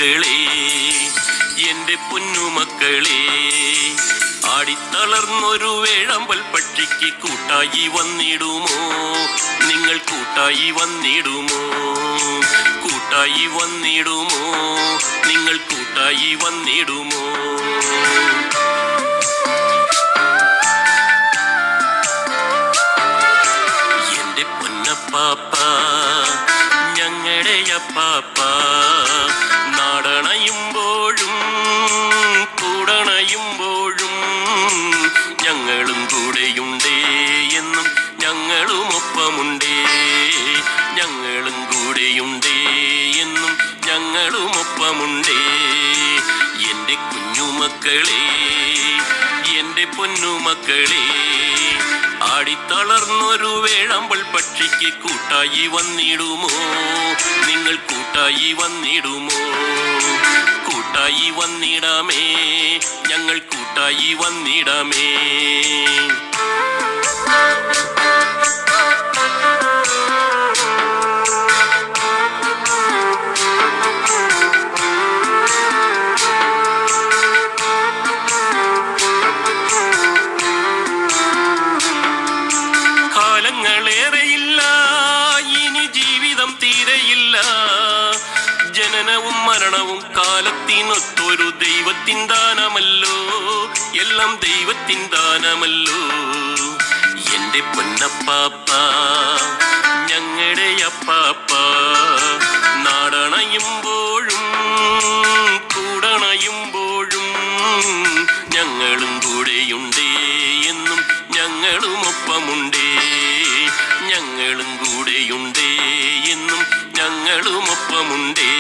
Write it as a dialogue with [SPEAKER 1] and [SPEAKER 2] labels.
[SPEAKER 1] കുഞ്ഞുമക്കളെ, എന്റെ പൊന്നുമക്കളെ, ആടിത്തളർന്നൊരു വേഴാമ്പൽ പക്ഷിക്ക് കൂട്ടായി വന്നിടുമോ? നിങ്ങൾ കൂട്ടായി വന്നിടുമോ? കൂട്ടായി വന്നിടുമോ? നിങ്ങൾ കൂട്ടായി വന്നിടുമോ? എന്റെ പൊന്നപ്പാപ്പ, ഞങ്ങളുടെ അപ്പാപ്പ, നാടണയുമ്പോഴും കൂടണയുമ്പോഴും ഞങ്ങളും കൂടെയുണ്ടേ എന്നും ഞങ്ങളും ഒപ്പമുണ്ടേ. ഞങ്ങളും കൂടെയുണ്ടേ എന്നും ഞങ്ങളും ഒപ്പമുണ്ടേ. എന്റെ കുഞ്ഞുമക്കളെ, എന്റെ പൊന്നുമക്കളെ, ആടിത്തളർന്നൊരു വേഴാമ്പൽ പക്ഷിക്ക് കൂട്ടായി വന്നിടുമോ? നിങ്ങൾ കൂട്ടായി വന്നിടുമോ? കൂട്ടായി വന്നിടാമേ, ഞങ്ങൾ കൂട്ടായി വന്നിടാമേ. കാലങ്ങളേറെയില്ല, ഇനി ജീവിതം തീരെയില്ല. ജനനവും മരണവും കാലത്തിനൊത്തൊരു ദൈവത്തിൻ ദാനമല്ലോ, എല്ലാം ദൈവത്തിൻ ദാനമല്ലോ. എന്റെ പൊന്നപ്പാപ്പ, ഞങ്ങളുടെ അപ്പാപ്പ, നാടണയുമ്പോഴും കൂടണയുമ്പോഴും ഞങ്ങളും കൂടെയുണ്ടേ എന്നും ഞങ്ങളും ഒപ്പമുണ്ടേ. ഞങ്ങളും കൂടെയുണ്ടേ എന്നും ഞങ്ങളും ഒപ്പമുണ്ടേ.